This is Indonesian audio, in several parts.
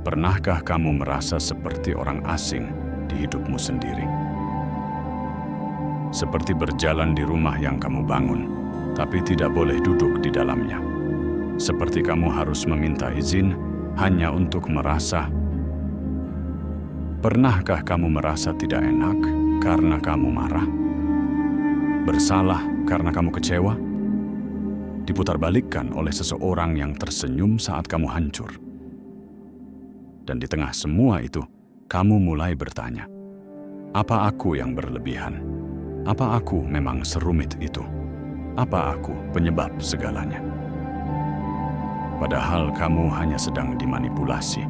Pernahkah kamu merasa seperti orang asing di hidupmu sendiri? Seperti berjalan di rumah yang kamu bangun, tapi tidak boleh duduk di dalamnya. Seperti kamu harus meminta izin hanya untuk merasa. Pernahkah kamu merasa tidak enak karena kamu marah? Bersalah karena kamu kecewa? Diputarbalikkan oleh seseorang yang tersenyum saat kamu hancur. Dan di tengah semua itu, kamu mulai bertanya, apa aku yang berlebihan? Apa aku memang serumit itu? Apa aku penyebab segalanya? Padahal kamu hanya sedang dimanipulasi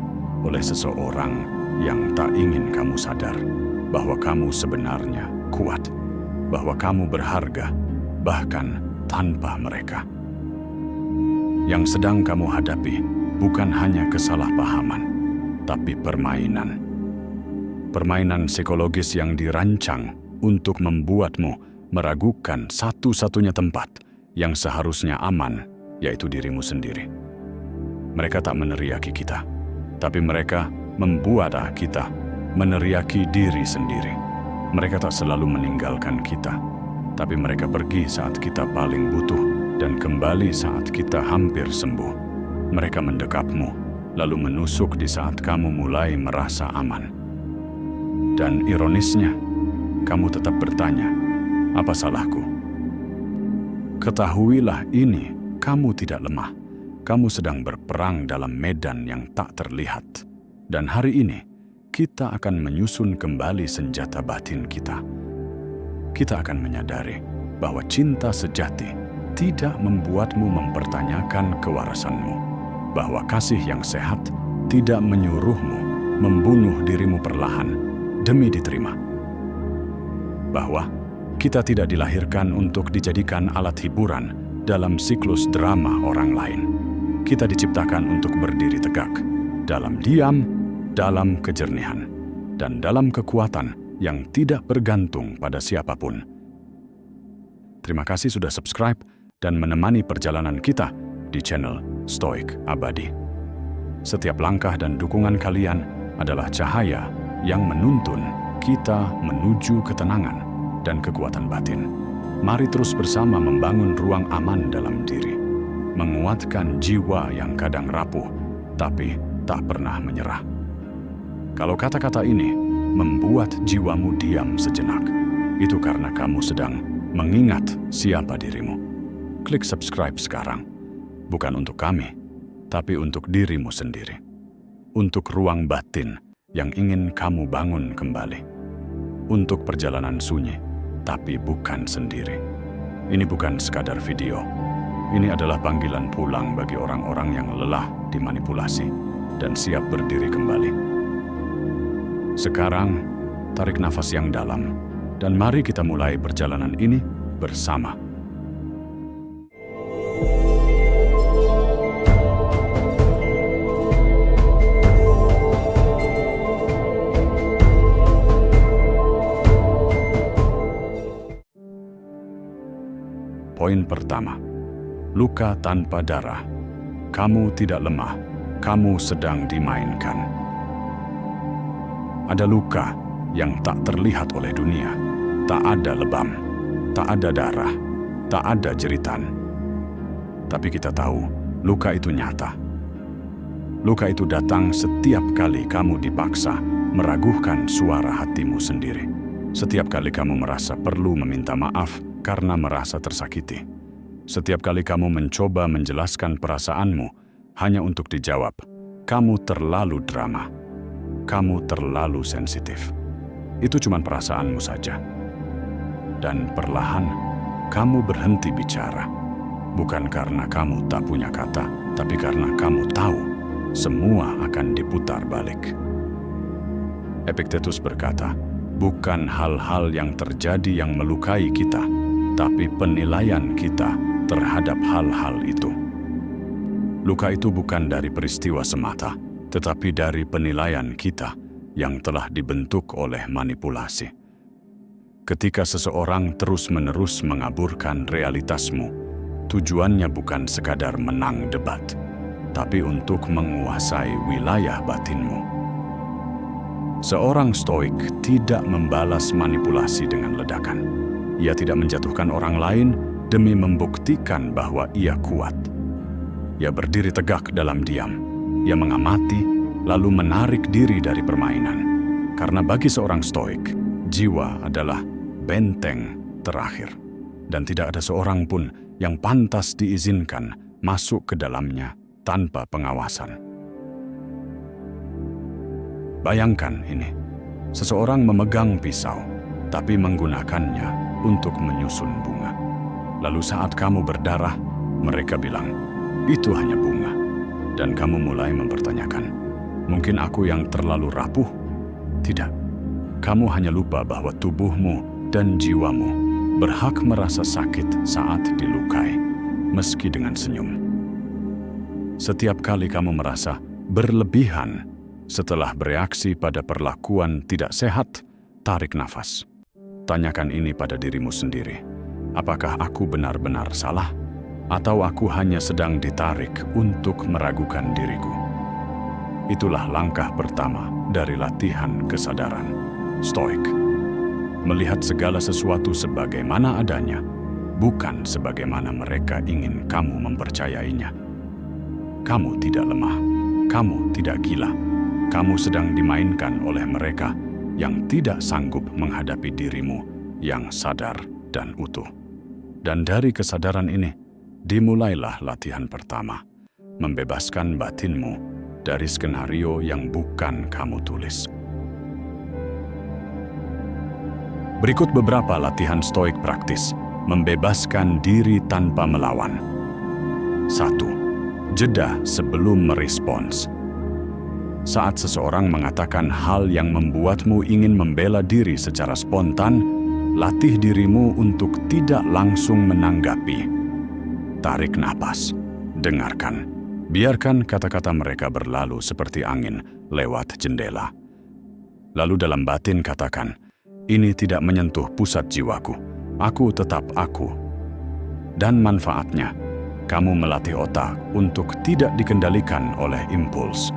oleh seseorang yang tak ingin kamu sadar bahwa kamu sebenarnya kuat, bahwa kamu berharga, bahkan tanpa mereka. Yang sedang kamu hadapi bukan hanya kesalahpahaman, tapi permainan. Permainan psikologis yang dirancang untuk membuatmu meragukan satu-satunya tempat yang seharusnya aman, yaitu dirimu sendiri. Mereka tak meneriaki kita, tapi mereka membuat kita meneriaki diri sendiri. Mereka tak selalu meninggalkan kita, tapi mereka pergi saat kita paling butuh dan kembali saat kita hampir sembuh. Mereka mendekapmu, lalu menusuk di saat kamu mulai merasa aman. Dan ironisnya, kamu tetap bertanya, apa salahku? Ketahuilah ini, kamu tidak lemah. Kamu sedang berperang dalam medan yang tak terlihat. Dan hari ini, kita akan menyusun kembali senjata batin kita. Kita akan menyadari bahwa cinta sejati tidak membuatmu mempertanyakan kewarasanmu. Bahwa kasih yang sehat tidak menyuruhmu membunuh dirimu perlahan demi diterima. Bahwa kita tidak dilahirkan untuk dijadikan alat hiburan dalam siklus drama orang lain. Kita diciptakan untuk berdiri tegak, dalam diam, dalam kejernihan, dan dalam kekuatan yang tidak bergantung pada siapapun. Terima kasih sudah subscribe dan menemani perjalanan kita di channel Stoik Abadi. Setiap langkah dan dukungan kalian adalah cahaya yang menuntun kita menuju ketenangan dan kekuatan batin. Mari terus bersama membangun ruang aman dalam diri, menguatkan jiwa yang kadang rapuh, tapi tak pernah menyerah. Kalau kata-kata ini membuat jiwamu diam sejenak, itu karena kamu sedang mengingat siapa dirimu. Klik subscribe sekarang. Bukan untuk kami, tapi untuk dirimu sendiri. Untuk ruang batin yang ingin kamu bangun kembali. Untuk perjalanan sunyi, tapi bukan sendiri. Ini bukan sekadar video. Ini adalah panggilan pulang bagi orang-orang yang lelah dimanipulasi dan siap berdiri kembali. Sekarang, tarik nafas yang dalam, dan mari kita mulai perjalanan ini bersama. Poin pertama, luka tanpa darah. Kamu tidak lemah, kamu sedang dimainkan. Ada luka yang tak terlihat oleh dunia. Tak ada lebam, tak ada darah, tak ada jeritan. Tapi kita tahu, luka itu nyata. Luka itu datang setiap kali kamu dipaksa meragukan suara hatimu sendiri. Setiap kali kamu merasa perlu meminta maaf karena merasa tersakiti. Setiap kali kamu mencoba menjelaskan perasaanmu hanya untuk dijawab, kamu terlalu drama, kamu terlalu sensitif. Itu cuma perasaanmu saja. Dan perlahan, kamu berhenti bicara. Bukan karena kamu tak punya kata, tapi karena kamu tahu semua akan diputar balik. Epictetus berkata, bukan hal-hal yang terjadi yang melukai kita, tapi penilaian kita terhadap hal-hal itu. Luka itu bukan dari peristiwa semata, tetapi dari penilaian kita yang telah dibentuk oleh manipulasi. Ketika seseorang terus-menerus mengaburkan realitasmu, tujuannya bukan sekadar menang debat, tapi untuk menguasai wilayah batinmu. Seorang Stoik tidak membalas manipulasi dengan ledakan. Ia tidak menjatuhkan orang lain demi membuktikan bahwa ia kuat. Ia berdiri tegak dalam diam. Ia mengamati, lalu menarik diri dari permainan. Karena bagi seorang Stoik, jiwa adalah benteng terakhir. Dan tidak ada seorang pun yang pantas diizinkan masuk ke dalamnya tanpa pengawasan. Bayangkan ini, seseorang memegang pisau, tapi menggunakannya untuk menyusun bunga. Lalu saat kamu berdarah, mereka bilang, itu hanya bunga. Dan kamu mulai mempertanyakan, mungkin aku yang terlalu rapuh? Tidak, kamu hanya lupa bahwa tubuhmu dan jiwamu berhak merasa sakit saat dilukai, meski dengan senyum. Setiap kali kamu merasa berlebihan setelah bereaksi pada perlakuan tidak sehat, tarik nafas. Tanyakan ini pada dirimu sendiri. Apakah aku benar-benar salah? Atau aku hanya sedang ditarik untuk meragukan diriku? Itulah langkah pertama dari latihan kesadaran Stoik. Melihat segala sesuatu sebagaimana adanya, bukan sebagaimana mereka ingin kamu mempercayainya. Kamu tidak lemah, kamu tidak gila. Kamu sedang dimainkan oleh mereka yang tidak sanggup menghadapi dirimu yang sadar dan utuh. Dan dari kesadaran ini, dimulailah latihan pertama, membebaskan batinmu dari skenario yang bukan kamu tulis. Berikut beberapa latihan Stoik praktis, membebaskan diri tanpa melawan. 1. Jeda sebelum merespons. Saat seseorang mengatakan hal yang membuatmu ingin membela diri secara spontan, latih dirimu untuk tidak langsung menanggapi. Tarik napas, dengarkan. Biarkan kata-kata mereka berlalu seperti angin lewat jendela. Lalu dalam batin katakan, ini tidak menyentuh pusat jiwaku. Aku tetap aku. Dan manfaatnya, kamu melatih otak untuk tidak dikendalikan oleh impuls.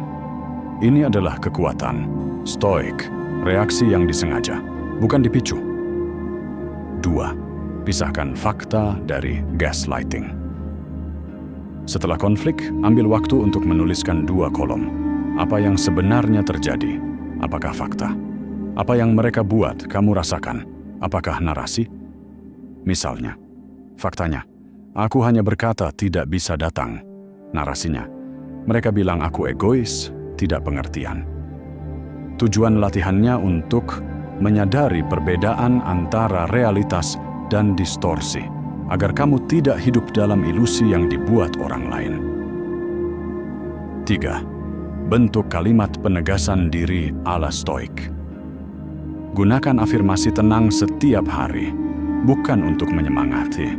Ini adalah kekuatan Stoik, reaksi yang disengaja, bukan dipicu. 2. Pisahkan fakta dari gaslighting. Setelah konflik, ambil waktu untuk menuliskan 2 kolom. Apa yang sebenarnya terjadi? Apakah fakta? Apa yang mereka buat kamu rasakan? Apakah narasi? Misalnya, faktanya, aku hanya berkata tidak bisa datang. Narasinya, mereka bilang aku egois, tidak pengertian. Tujuan latihannya untuk menyadari perbedaan antara realitas dan distorsi, agar kamu tidak hidup dalam ilusi yang dibuat orang lain. 3. Bentuk kalimat penegasan diri ala Stoik. Gunakan afirmasi tenang setiap hari, bukan untuk menyemangati,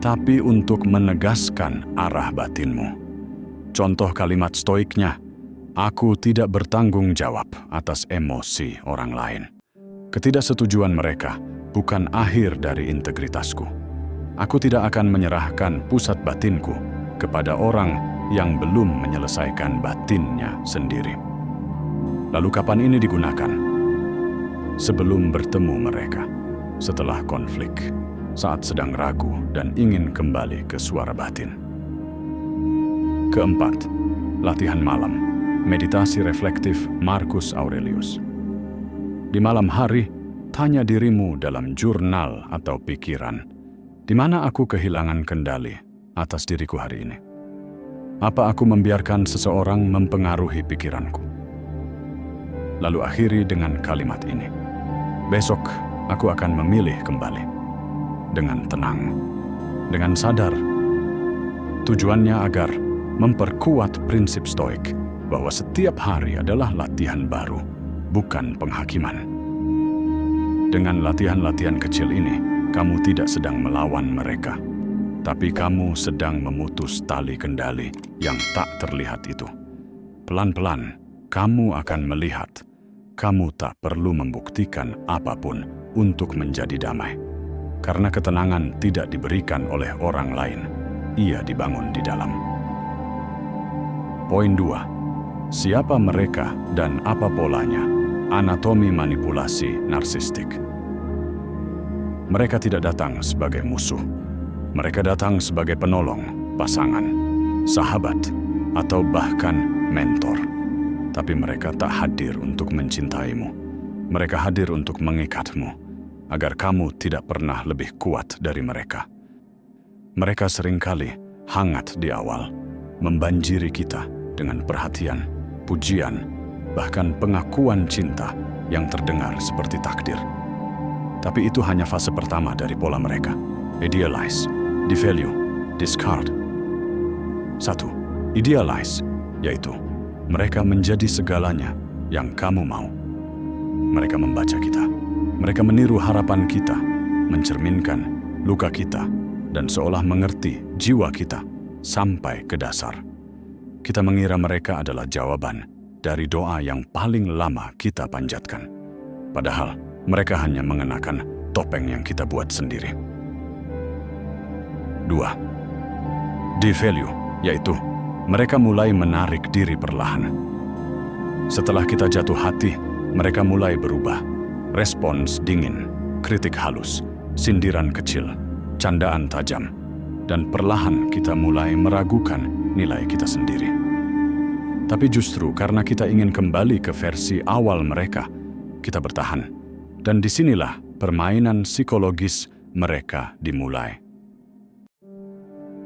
tapi untuk menegaskan arah batinmu. Contoh kalimat Stoiknya, aku tidak bertanggung jawab atas emosi orang lain. Ketidaksetujuan mereka bukan akhir dari integritasku. Aku tidak akan menyerahkan pusat batinku kepada orang yang belum menyelesaikan batinnya sendiri. Lalu kapan ini digunakan? Sebelum bertemu mereka, setelah konflik, saat sedang ragu dan ingin kembali ke suara batin. 4. Latihan malam. Meditasi reflektif Marcus Aurelius. Di malam hari, tanya dirimu dalam jurnal atau pikiran, di mana aku kehilangan kendali atas diriku hari ini? Apa aku membiarkan seseorang mempengaruhi pikiranku? Lalu akhiri dengan kalimat ini, besok aku akan memilih kembali. Dengan tenang, dengan sadar. Tujuannya agar memperkuat prinsip Stoik, bahwa setiap hari adalah latihan baru, bukan penghakiman. Dengan latihan-latihan kecil ini, kamu tidak sedang melawan mereka, tapi kamu sedang memutus tali kendali yang tak terlihat itu. Pelan-pelan, kamu akan melihat, kamu tak perlu membuktikan apapun untuk menjadi damai. Karena ketenangan tidak diberikan oleh orang lain, ia dibangun di dalam. Poin 2. Siapa mereka dan apa polanya? Anatomi manipulasi narsistik. Mereka tidak datang sebagai musuh. Mereka datang sebagai penolong, pasangan, sahabat, atau bahkan mentor. Tapi mereka tak hadir untuk mencintaimu. Mereka hadir untuk mengikatmu, agar kamu tidak pernah lebih kuat dari mereka. Mereka seringkali hangat di awal, membanjiri kita dengan perhatian, pujian, bahkan pengakuan cinta yang terdengar seperti takdir. Tapi itu hanya fase pertama dari pola mereka. Idealize, devalue, discard. 1. Idealize, yaitu mereka menjadi segalanya yang kamu mau. Mereka membaca kita. Mereka meniru harapan kita, mencerminkan luka kita, dan seolah mengerti jiwa kita sampai ke dasar. Kita mengira mereka adalah jawaban dari doa yang paling lama kita panjatkan. Padahal mereka hanya mengenakan topeng yang kita buat sendiri. 2. Devalue, yaitu mereka mulai menarik diri perlahan. Setelah kita jatuh hati, mereka mulai berubah. Respons dingin, kritik halus, sindiran kecil, candaan tajam, dan perlahan kita mulai meragukan nilai kita sendiri. Tapi justru karena kita ingin kembali ke versi awal mereka, kita bertahan. Dan disinilah permainan psikologis mereka dimulai.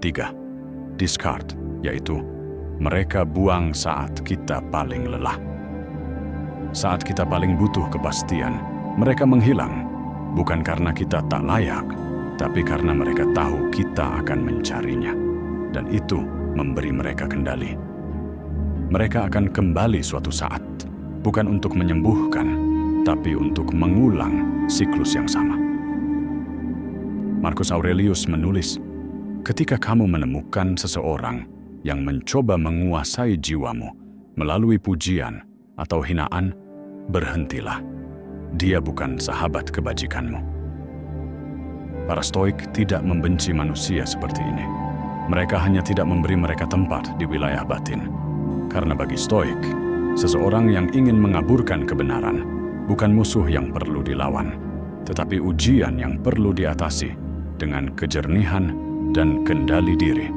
3. Discard, yaitu mereka buang saat kita paling lelah. Saat kita paling butuh kepastian, mereka menghilang, bukan karena kita tak layak, tapi karena mereka tahu kita akan mencarinya. Dan itu memberi mereka kendali. Mereka akan kembali suatu saat, bukan untuk menyembuhkan, tapi untuk mengulang siklus yang sama. Marcus Aurelius menulis, ketika kamu menemukan seseorang yang mencoba menguasai jiwamu melalui pujian atau hinaan, berhentilah. Dia bukan sahabat kebajikanmu. Para Stoik tidak membenci manusia seperti ini. Mereka hanya tidak memberi mereka tempat di wilayah batin. Karena bagi Stoik, seseorang yang ingin mengaburkan kebenaran bukan musuh yang perlu dilawan, tetapi ujian yang perlu diatasi dengan kejernihan dan kendali diri.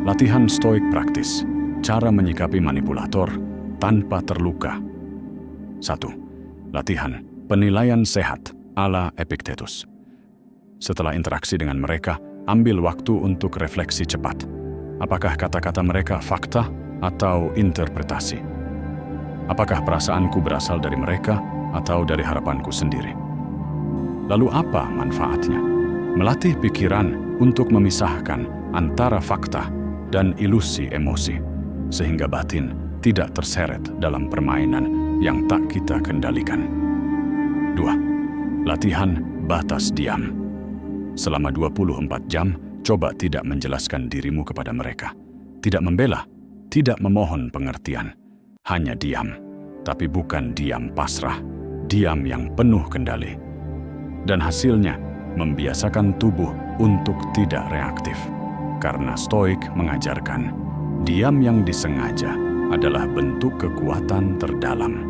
Latihan Stoik praktis, cara menyikapi manipulator tanpa terluka. 1. Latihan penilaian sehat ala Epictetus. Setelah interaksi dengan mereka, ambil waktu untuk refleksi cepat. Apakah kata-kata mereka fakta atau interpretasi? Apakah perasaanku berasal dari mereka atau dari harapanku sendiri? Lalu apa manfaatnya? Melatih pikiran untuk memisahkan antara fakta dan ilusi emosi, sehingga batin tidak terseret dalam permainan yang tak kita kendalikan. 2. Latihan batas diam. Selama 24 jam, coba tidak menjelaskan dirimu kepada mereka. Tidak membela, tidak memohon pengertian. Hanya diam, tapi bukan diam pasrah, diam yang penuh kendali. Dan hasilnya, membiasakan tubuh untuk tidak reaktif. Karena Stoik mengajarkan, diam yang disengaja adalah bentuk kekuatan terdalam.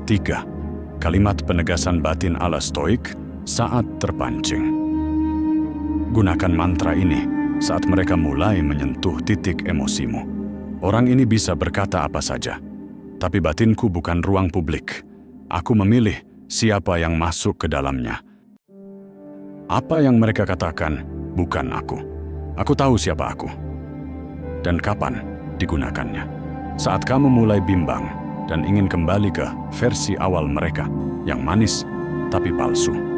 3. Kalimat penegasan batin ala Stoik saat terpancing. Gunakan mantra ini saat mereka mulai menyentuh titik emosimu. Orang ini bisa berkata apa saja, tapi batinku bukan ruang publik. Aku memilih siapa yang masuk ke dalamnya. Apa yang mereka katakan bukan aku. Aku tahu siapa aku. Dan kapan digunakannya. Saat kamu mulai bimbang dan ingin kembali ke versi awal mereka yang manis tapi palsu.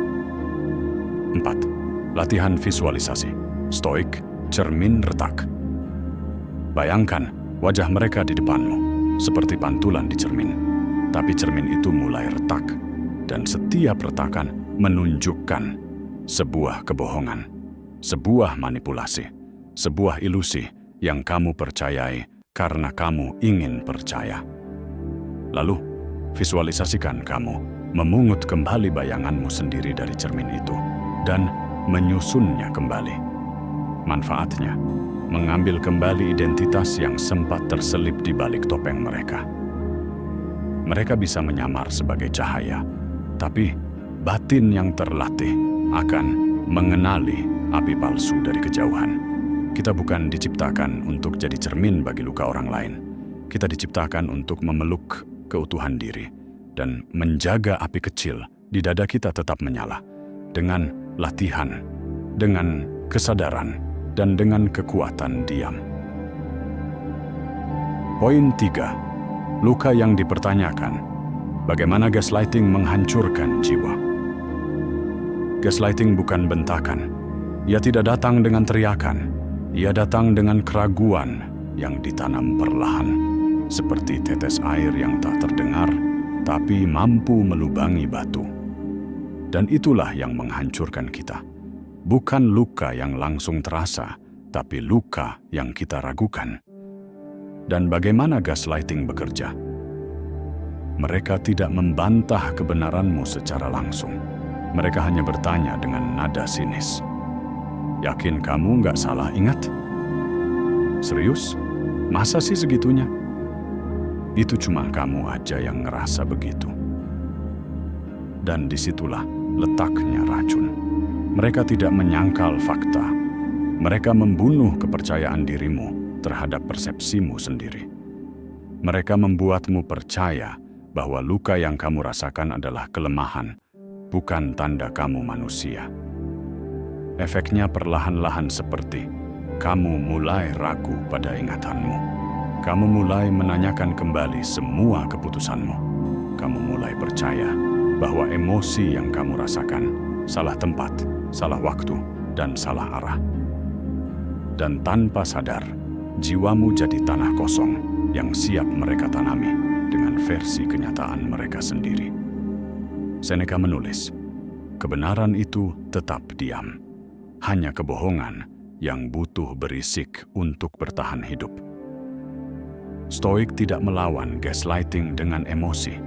4. Latihan visualisasi. Stoik, cermin retak. Bayangkan wajah mereka di depanmu, seperti pantulan di cermin. Tapi cermin itu mulai retak, dan setiap retakan menunjukkan sebuah kebohongan, sebuah manipulasi, sebuah ilusi yang kamu percayai karena kamu ingin percaya. Lalu, visualisasikan kamu memungut kembali bayanganmu sendiri dari cermin itu dan menyusunnya kembali. Manfaatnya, mengambil kembali identitas yang sempat terselip di balik topeng mereka. Mereka bisa menyamar sebagai cahaya, tapi batin yang terlatih akan mengenali api palsu dari kejauhan. Kita bukan diciptakan untuk jadi cermin bagi luka orang lain. Kita diciptakan untuk memeluk keutuhan diri dan menjaga api kecil di dada kita tetap menyala dengan latihan, dengan kesadaran, dan dengan kekuatan diam. Poin 3. Luka yang dipertanyakan. Bagaimana gaslighting menghancurkan jiwa? Gaslighting bukan bentakan. Ia tidak datang dengan teriakan. Ia datang dengan keraguan yang ditanam perlahan, seperti tetes air yang tak terdengar, tapi mampu melubangi batu. Dan itulah yang menghancurkan kita. Bukan luka yang langsung terasa, tapi luka yang kita ragukan. Dan bagaimana gaslighting bekerja? Mereka tidak membantah kebenaranmu secara langsung. Mereka hanya bertanya dengan nada sinis. Yakin kamu nggak salah ingat? Serius? Masa sih segitunya? Itu cuma kamu aja yang ngerasa begitu. Dan disitulah letaknya racun. Mereka tidak menyangkal fakta. Mereka membunuh kepercayaan dirimu terhadap persepsimu sendiri. Mereka membuatmu percaya bahwa luka yang kamu rasakan adalah kelemahan, bukan tanda kamu manusia. Efeknya perlahan-lahan seperti kamu mulai ragu pada ingatanmu. Kamu mulai menanyakan kembali semua keputusanmu. Kamu mulai percaya bahwa emosi yang kamu rasakan salah tempat, salah waktu, dan salah arah. Dan tanpa sadar, jiwamu jadi tanah kosong yang siap mereka tanami dengan versi kenyataan mereka sendiri. Seneca menulis, kebenaran itu tetap diam. Hanya kebohongan yang butuh berisik untuk bertahan hidup. Stoik tidak melawan gaslighting dengan emosi.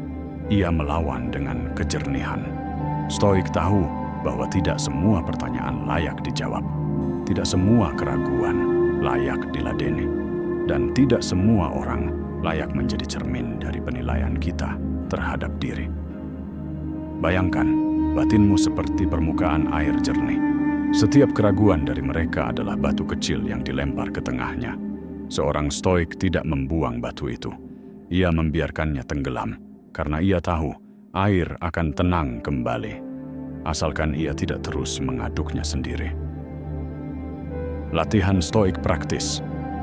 Ia melawan dengan kejernihan. Stoik tahu bahwa tidak semua pertanyaan layak dijawab. Tidak semua keraguan layak diladeni. Dan tidak semua orang layak menjadi cermin dari penilaian kita terhadap diri. Bayangkan, batinmu seperti permukaan air jernih. Setiap keraguan dari mereka adalah batu kecil yang dilempar ke tengahnya. Seorang stoik tidak membuang batu itu. Ia membiarkannya tenggelam, karena ia tahu air akan tenang kembali, asalkan ia tidak terus mengaduknya sendiri. Latihan stoik praktis,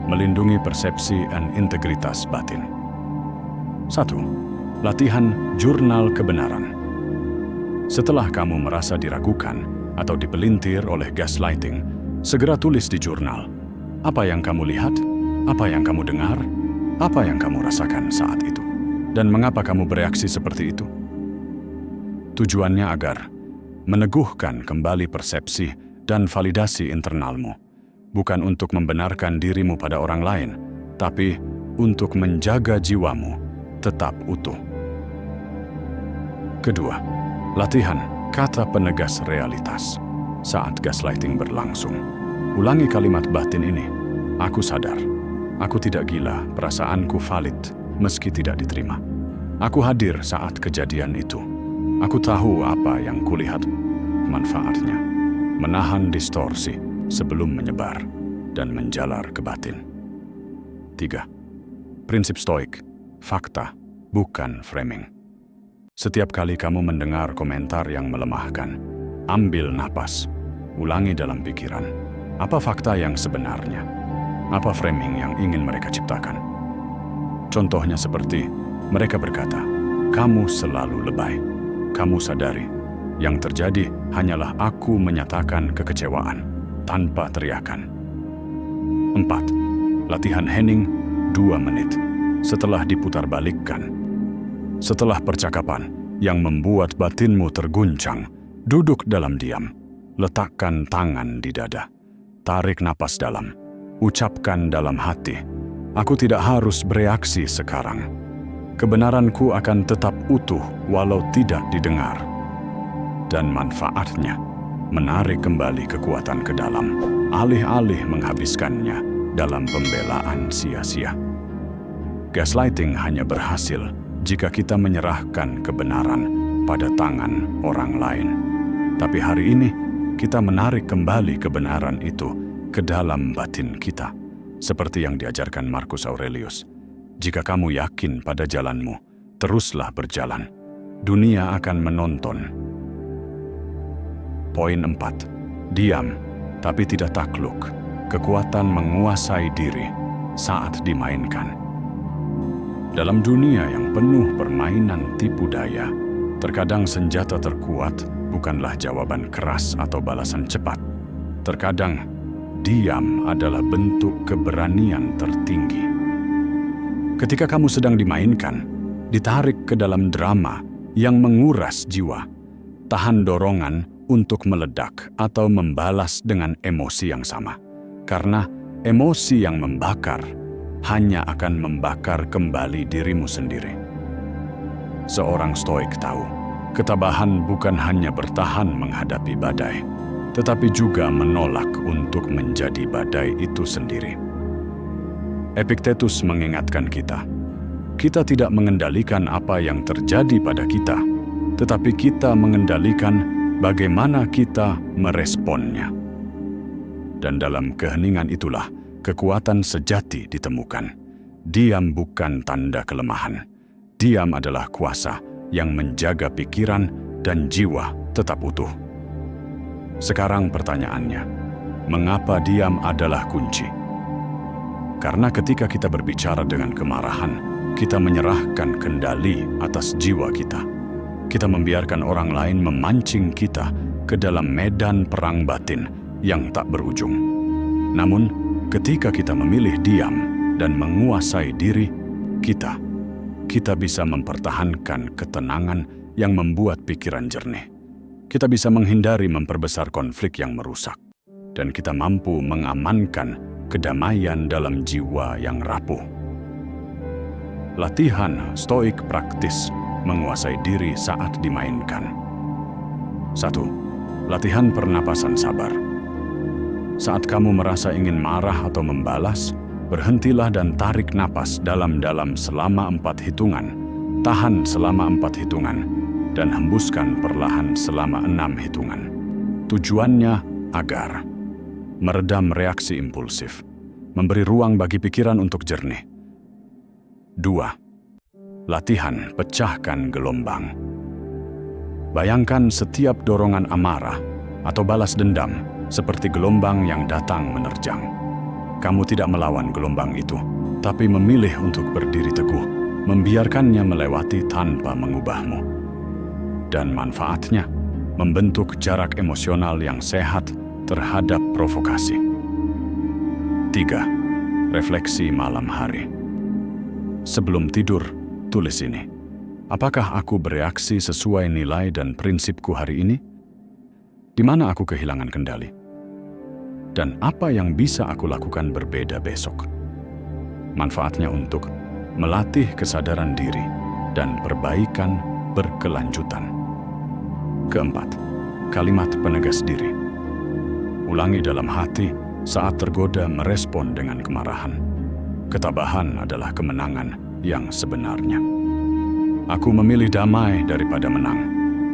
melindungi persepsi dan integritas batin. 1. Latihan jurnal kebenaran. Setelah kamu merasa diragukan atau dipelintir oleh gaslighting, segera tulis di jurnal. Apa yang kamu lihat? Apa yang kamu dengar? Apa yang kamu rasakan saat itu? Dan mengapa kamu bereaksi seperti itu? Tujuannya agar meneguhkan kembali persepsi dan validasi internalmu. Bukan untuk membenarkan dirimu pada orang lain, tapi untuk menjaga jiwamu tetap utuh. Kedua, latihan kata penegas realitas. Saat gaslighting berlangsung, ulangi kalimat batin ini. Aku sadar, aku tidak gila, perasaanku valid meski tidak diterima. Aku hadir saat kejadian itu. Aku tahu apa yang kulihat, manfaatnya. Menahan distorsi sebelum menyebar dan menjalar ke batin. 3. Prinsip stoik, fakta, bukan framing. Setiap kali kamu mendengar komentar yang melemahkan, ambil napas, ulangi dalam pikiran. Apa fakta yang sebenarnya? Apa framing yang ingin mereka ciptakan? Contohnya seperti, mereka berkata, kamu selalu lebay. Kamu sadari, yang terjadi hanyalah aku menyatakan kekecewaan tanpa teriakan. 4. Latihan Henning 2 menit. Setelah diputarbalikkan, setelah percakapan yang membuat batinmu terguncang, duduk dalam diam, letakkan tangan di dada, tarik napas dalam, ucapkan dalam hati, aku tidak harus bereaksi sekarang. Kebenaranku akan tetap utuh walau tidak didengar. Dan manfaatnya, menarik kembali kekuatan ke dalam, alih-alih menghabiskannya dalam pembelaan sia-sia. Gaslighting hanya berhasil jika kita menyerahkan kebenaran pada tangan orang lain. Tapi hari ini, kita menarik kembali kebenaran itu ke dalam batin kita. Seperti yang diajarkan Marcus Aurelius, jika kamu yakin pada jalanmu, teruslah berjalan. Dunia akan menonton. Poin 4. Diam, tapi tidak takluk. Kekuatan menguasai diri saat dimainkan. Dalam dunia yang penuh permainan tipu daya, terkadang senjata terkuat bukanlah jawaban keras atau balasan cepat. Terkadang, diam adalah bentuk keberanian tertinggi. Ketika kamu sedang dimainkan, ditarik ke dalam drama yang menguras jiwa, tahan dorongan untuk meledak atau membalas dengan emosi yang sama. Karena emosi yang membakar hanya akan membakar kembali dirimu sendiri. Seorang Stoik tahu, ketabahan bukan hanya bertahan menghadapi badai, tetapi juga menolak untuk menjadi badai itu sendiri. Epictetus mengingatkan kita tidak mengendalikan apa yang terjadi pada kita, tetapi kita mengendalikan bagaimana kita meresponnya. Dan dalam keheningan itulah kekuatan sejati ditemukan. Diam bukan tanda kelemahan. Diam adalah kuasa yang menjaga pikiran dan jiwa tetap utuh. Sekarang pertanyaannya, mengapa diam adalah kunci? Karena ketika kita berbicara dengan kemarahan, kita menyerahkan kendali atas jiwa kita. Kita membiarkan orang lain memancing kita ke dalam medan perang batin yang tak berujung. Namun, ketika kita memilih diam dan menguasai diri kita bisa mempertahankan ketenangan yang membuat pikiran jernih. Kita bisa menghindari memperbesar konflik yang merusak. Dan kita mampu mengamankan kedamaian dalam jiwa yang rapuh. Latihan stoik praktis menguasai diri saat dimainkan. 1. Latihan pernapasan sabar. Saat kamu merasa ingin marah atau membalas, berhentilah dan tarik napas dalam-dalam selama 4 hitungan, tahan selama 4 hitungan, dan hembuskan perlahan selama 6 hitungan. Tujuannya agar meredam reaksi impulsif, memberi ruang bagi pikiran untuk jernih. 2. Latihan pecahkan gelombang. Bayangkan setiap dorongan amarah atau balas dendam seperti gelombang yang datang menerjang. Kamu tidak melawan gelombang itu, tapi memilih untuk berdiri teguh, membiarkannya melewati tanpa mengubahmu. Dan manfaatnya, membentuk jarak emosional yang sehat terhadap provokasi. 3. Refleksi malam hari. Sebelum tidur, tulis ini. Apakah aku bereaksi sesuai nilai dan prinsipku hari ini? Di mana aku kehilangan kendali? Dan apa yang bisa aku lakukan berbeda besok? Manfaatnya untuk melatih kesadaran diri dan perbaikan berkelanjutan. 4. Kalimat penegas diri. Ulangi dalam hati saat tergoda merespon dengan kemarahan. Ketabahan adalah kemenangan yang sebenarnya. Aku memilih damai daripada menang,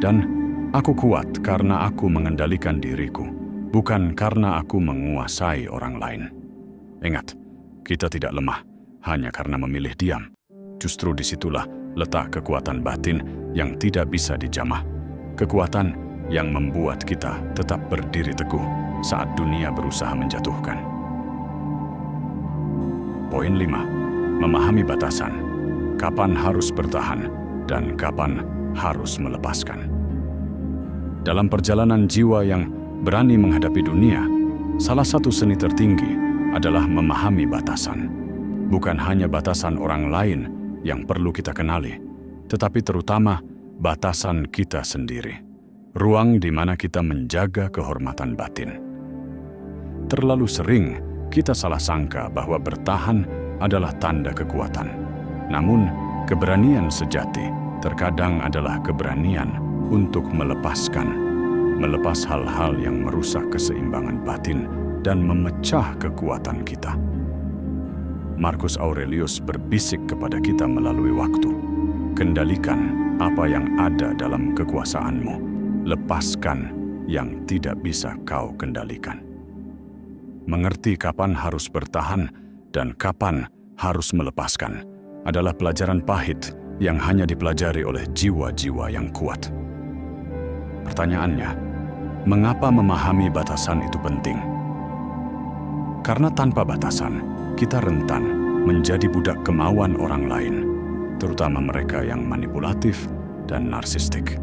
dan aku kuat karena aku mengendalikan diriku, bukan karena aku menguasai orang lain. Ingat, kita tidak lemah hanya karena memilih diam. Justru disitulah letak kekuatan batin yang tidak bisa dijamah. Kekuatan yang membuat kita tetap berdiri teguh saat dunia berusaha menjatuhkan. Poin 5. Memahami batasan. Kapan harus bertahan dan kapan harus melepaskan. Dalam perjalanan jiwa yang berani menghadapi dunia, salah satu seni tertinggi adalah memahami batasan. Bukan hanya batasan orang lain yang perlu kita kenali, tetapi terutama batasan kita sendiri. Ruang di mana kita menjaga kehormatan batin. Terlalu sering kita salah sangka bahwa bertahan adalah tanda kekuatan. Namun, keberanian sejati terkadang adalah keberanian untuk melepas hal-hal yang merusak keseimbangan batin dan memecah kekuatan kita. Marcus Aurelius berbisik kepada kita melalui waktu. Kendalikan apa yang ada dalam kekuasaanmu. Lepaskan yang tidak bisa kau kendalikan. Mengerti kapan harus bertahan dan kapan harus melepaskan adalah pelajaran pahit yang hanya dipelajari oleh jiwa-jiwa yang kuat. Pertanyaannya, mengapa memahami batasan itu penting? Karena tanpa batasan, kita rentan menjadi budak kemauan orang lain, terutama mereka yang manipulatif dan narsistik.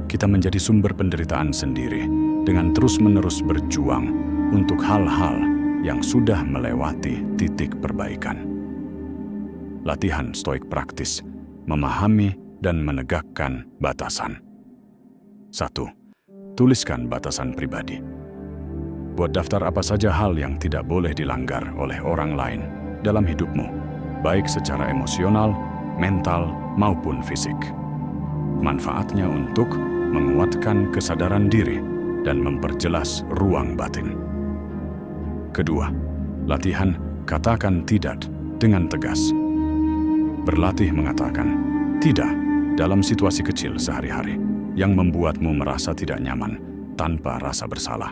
Kita menjadi sumber penderitaan sendiri dengan terus-menerus berjuang untuk hal-hal yang sudah melewati titik perbaikan. Latihan stoik praktis, memahami dan menegakkan batasan. 1. Tuliskan batasan pribadi. Buat daftar apa saja hal yang tidak boleh dilanggar oleh orang lain dalam hidupmu, baik secara emosional, mental, maupun fisik. Manfaatnya untuk menguatkan kesadaran diri dan memperjelas ruang batin. Kedua, latihan katakan tidak dengan tegas. Berlatih mengatakan tidak dalam situasi kecil sehari-hari yang membuatmu merasa tidak nyaman tanpa rasa bersalah.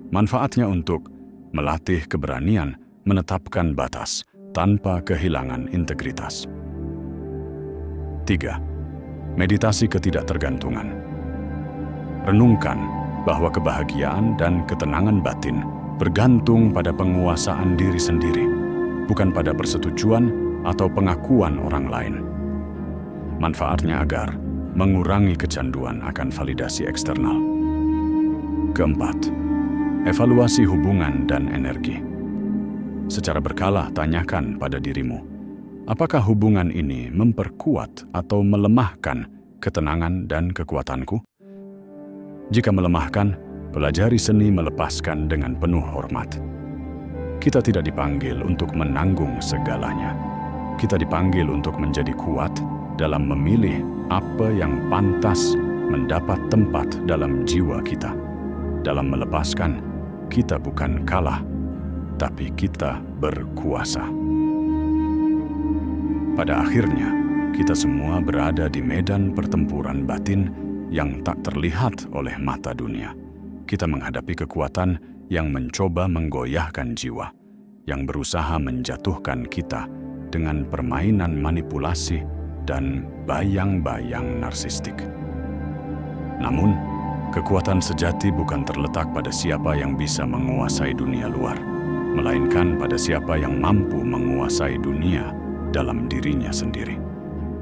Manfaatnya untuk melatih keberanian menetapkan batas tanpa kehilangan integritas. 3. Meditasi ketidaktergantungan. Renungkan bahwa kebahagiaan dan ketenangan batin bergantung pada penguasaan diri sendiri, bukan pada persetujuan atau pengakuan orang lain. Manfaatnya agar mengurangi kecanduan akan validasi eksternal. Keempat, evaluasi hubungan dan energi. Secara berkala tanyakan pada dirimu, apakah hubungan ini memperkuat atau melemahkan ketenangan dan kekuatanku? Jika melemahkan, pelajari seni melepaskan dengan penuh hormat. Kita tidak dipanggil untuk menanggung segalanya. Kita dipanggil untuk menjadi kuat dalam memilih apa yang pantas mendapat tempat dalam jiwa kita. Dalam melepaskan, kita bukan kalah, tapi kita berkuasa. Pada akhirnya, kita semua berada di medan pertempuran batin yang tak terlihat oleh mata dunia. Kita menghadapi kekuatan yang mencoba menggoyahkan jiwa, yang berusaha menjatuhkan kita dengan permainan manipulasi dan bayang-bayang narsistik. Namun, kekuatan sejati bukan terletak pada siapa yang bisa menguasai dunia luar, melainkan pada siapa yang mampu menguasai dunia dalam dirinya sendiri.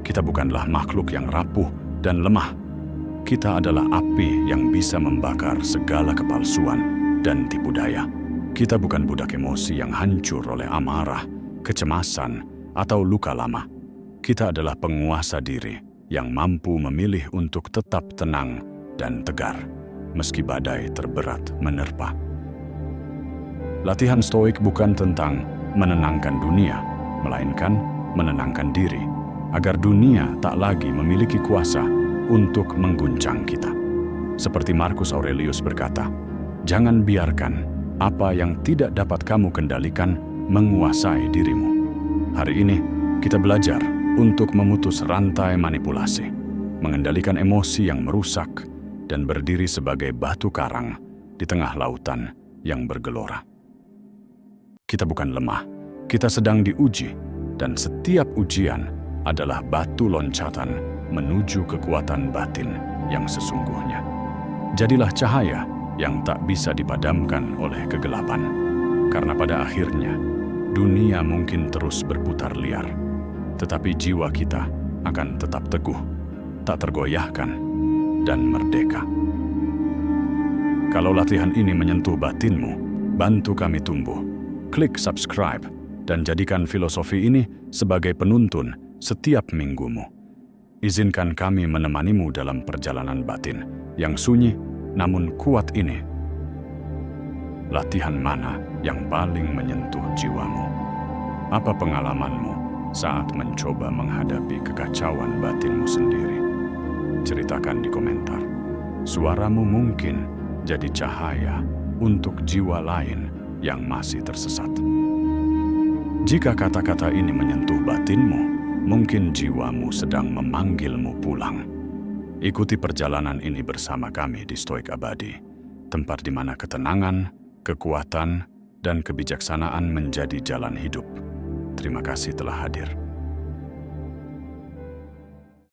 Kita bukanlah makhluk yang rapuh dan lemah. Kita adalah api yang bisa membakar segala kepalsuan dan tipu daya. Kita bukan budak emosi yang hancur oleh amarah, kecemasan, atau luka lama. Kita adalah penguasa diri yang mampu memilih untuk tetap tenang dan tegar, meski badai terberat menerpa. Latihan stoik bukan tentang menenangkan dunia, melainkan menenangkan diri, agar dunia tak lagi memiliki kuasa untuk mengguncang kita. Seperti Marcus Aurelius berkata, jangan biarkan apa yang tidak dapat kamu kendalikan menguasai dirimu. Hari ini, kita belajar untuk memutus rantai manipulasi, mengendalikan emosi yang merusak, dan berdiri sebagai batu karang di tengah lautan yang bergelora. Kita bukan lemah, kita sedang diuji, dan setiap ujian adalah batu loncatan menuju kekuatan batin yang sesungguhnya. Jadilah cahaya yang tak bisa dipadamkan oleh kegelapan, karena pada akhirnya dunia mungkin terus berputar liar, tetapi jiwa kita akan tetap teguh, tak tergoyahkan, dan merdeka. Kalau latihan ini menyentuh batinmu, bantu kami tumbuh. Klik subscribe dan jadikan filosofi ini sebagai penuntun setiap minggumu. Izinkan kami menemanimu dalam perjalanan batin yang sunyi namun kuat ini. Latihan mana yang paling menyentuh jiwamu? Apa pengalamanmu saat mencoba menghadapi kekacauan batinmu sendiri? Ceritakan di komentar. Suaramu mungkin jadi cahaya untuk jiwa lain yang masih tersesat. Jika kata-kata ini menyentuh batinmu, mungkin jiwamu sedang memanggilmu pulang. Ikuti perjalanan ini bersama kami di Stoik Abadi, tempat di mana ketenangan, kekuatan, dan kebijaksanaan menjadi jalan hidup. Terima kasih telah hadir.